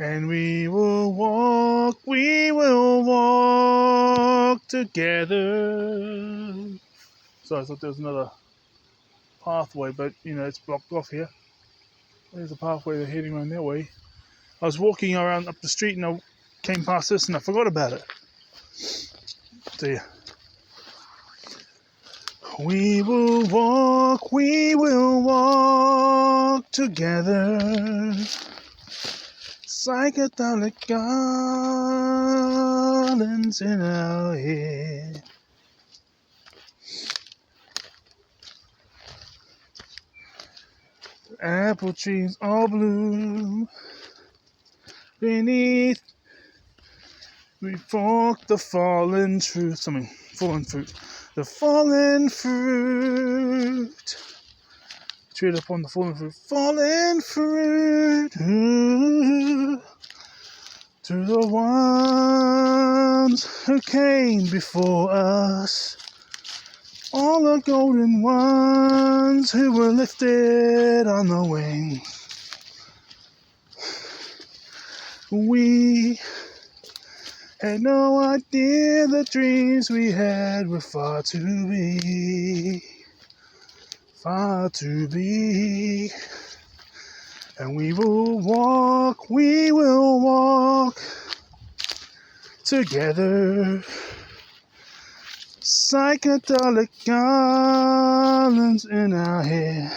And we will walk together. So I thought there was another pathway, but it's blocked off here. There's a pathway they're heading around that way. I was walking around up the street and I came past this and I forgot about it. So yeah. We will walk together. Psychedelic garlands in our hair. Apple trees all bloom beneath. We fork the fallen fruit. Fallen fruit. The fallen fruit. Tread upon the fallen fruit. Fallen fruit. Ooh. To the ones who came before us. All the golden ones who were lifted on the wings. We had no idea the dreams we had were far too big. Far too big. And we will walk together. Psychedelic garlands in our hair.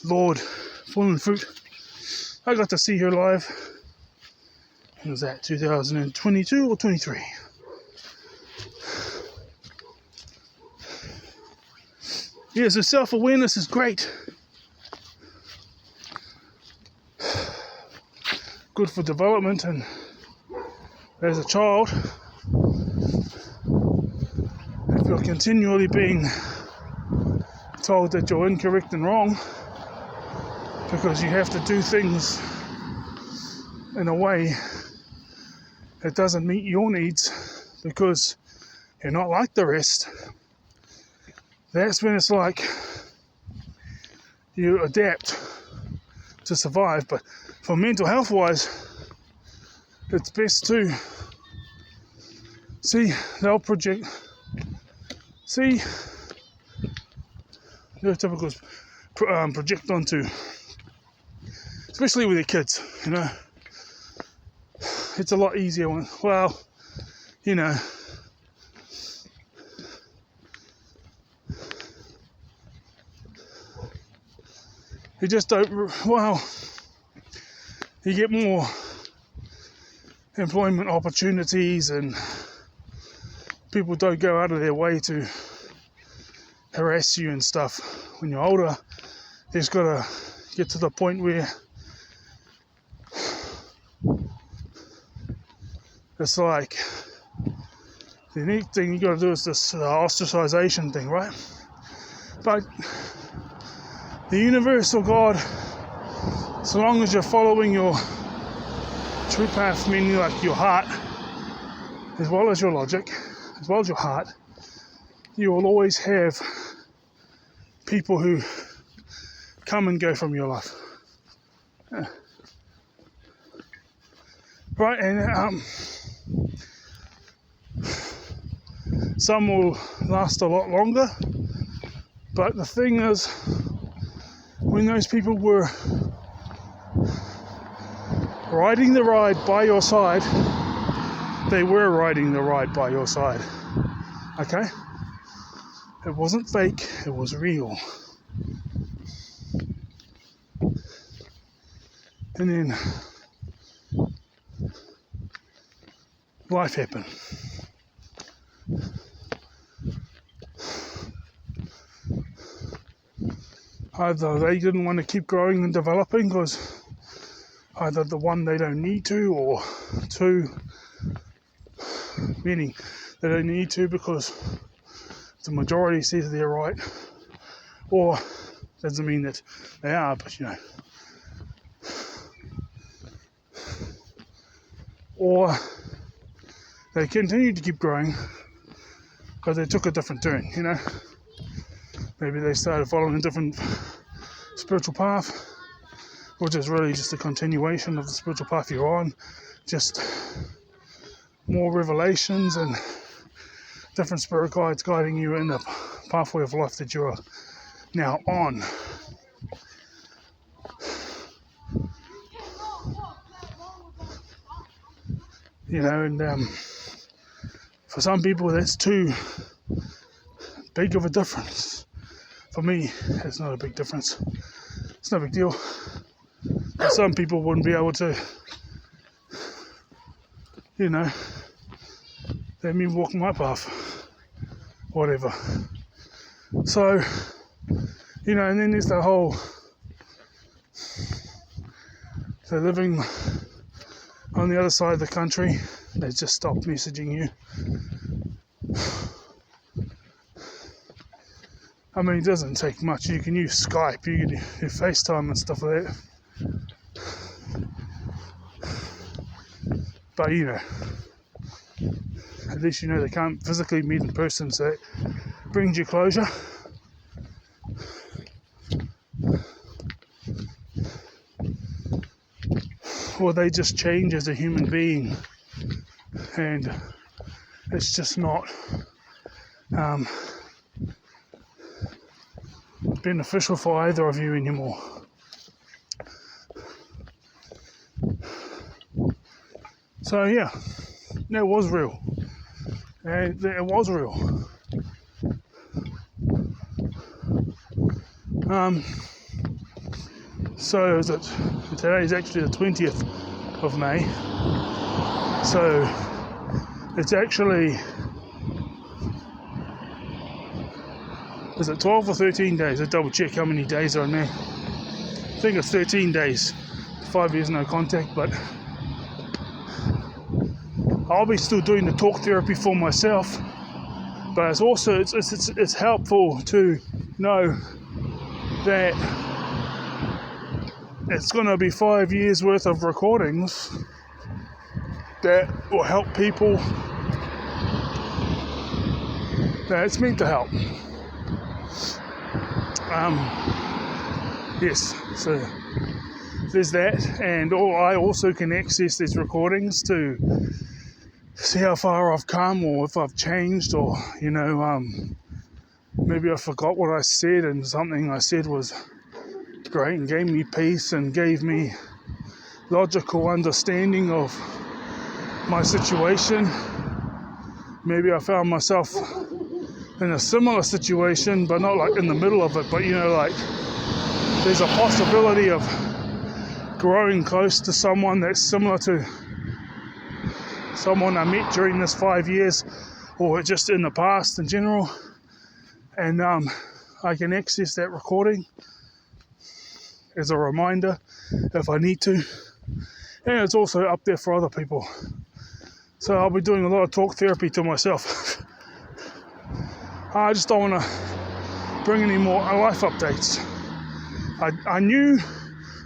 Lord, Fallen Fruit. I got to see her live. When was that? 2022 or 23? Yeah, so self-awareness is great. Good for development, and as a child, if you're continually being told that you're incorrect and wrong because you have to do things in a way that doesn't meet your needs because you're not like the rest, that's when it's like you adapt to survive. But for mental health wise, it's best to neurotypicals project onto, especially with your kids, it's a lot easier when, you just don't, you get more employment opportunities and people don't go out of their way to harass you and stuff. When you're older, you just gotta get to the point where it's like the neat thing you gotta do is this ostracization thing, right? But the universal God, so long as you're following your true path, meaning like your heart, as well as your logic, as well as your heart, you will always have people who come and go from your life. Yeah. Right, and some will last a lot longer, but the thing is, when those people were riding the ride by your side, they were riding the ride by your side. Okay? It wasn't fake, it was real. And then life happened. Either they didn't want to keep growing and developing because either the one, they don't need to, or two, meaning they don't need to because the majority says they're right, or doesn't mean that they are, but or they continue to keep growing because they took a different turn, Maybe they started following a different spiritual path, which is really just a continuation of the spiritual path you're on, just more revelations and different spirit guides guiding you in the pathway of life that you're now on. And for some people that's too big of a difference. For me, it's not a big difference. It's no big deal. But some people wouldn't be able to, let me walk my path, whatever. So, and then there's the whole, living on the other side of the country, they just stop messaging you. I mean, it doesn't take much. You can use Skype, you can do FaceTime and stuff like that. But at least they can't physically meet in person, so it brings you closure. Or they just change as a human being, and it's just not beneficial for either of you anymore. So yeah, it was real. And it was real. So today's actually the 20th of May. So it's actually, is it 12 or 13 days? I double check how many days are in there. I think it's 13 days. 5 years no contact, but I'll be still doing the talk therapy for myself. But it's also it's helpful to know that it's going to be 5 years worth of recordings that will help people that it's meant to help. Yes, so there's that, and I also can access these recordings to see how far I've come, or if I've changed, or maybe I forgot what I said and something I said was great and gave me peace and gave me logical understanding of my situation. Maybe I found myself in a similar situation, but not like in the middle of it, but there's a possibility of growing close to someone that's similar to someone I met during this 5 years, or just in the past in general, and I can access that recording as a reminder if I need to, and it's also up there for other people. So I'll be doing a lot of talk therapy to myself. I just don't want to bring any more life updates. I knew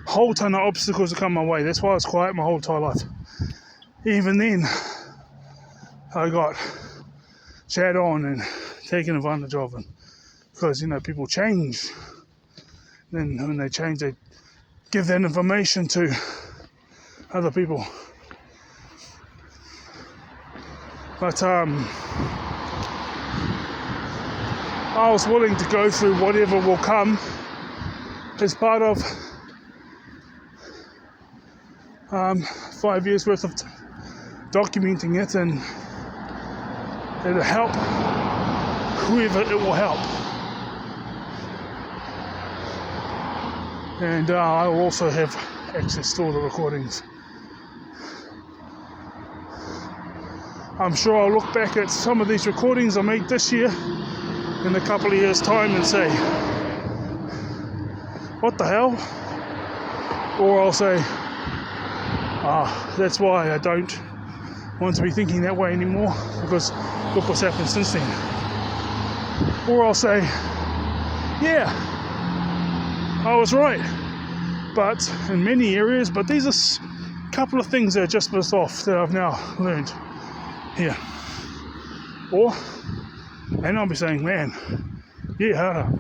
a whole ton of obstacles to come my way. That's why I was quiet my whole entire life. Even then, I got chat on and taken advantage of, and because people change. Then when they change, they give that information to other people. But I was willing to go through whatever will come as part of 5 years worth of documenting it, and it'll help whoever it will help. And I will also have access to all the recordings. I'm sure I'll look back at some of these recordings I made this year in a couple of years' time and say, what the hell? Or I'll say, that's why I don't want to be thinking that way anymore, because look what's happened since then. Or I'll say, yeah, I was right, but in many areas, but these are a couple of things that are just missed off that I've now learned here. And I'll be saying, man, yeah, hold up.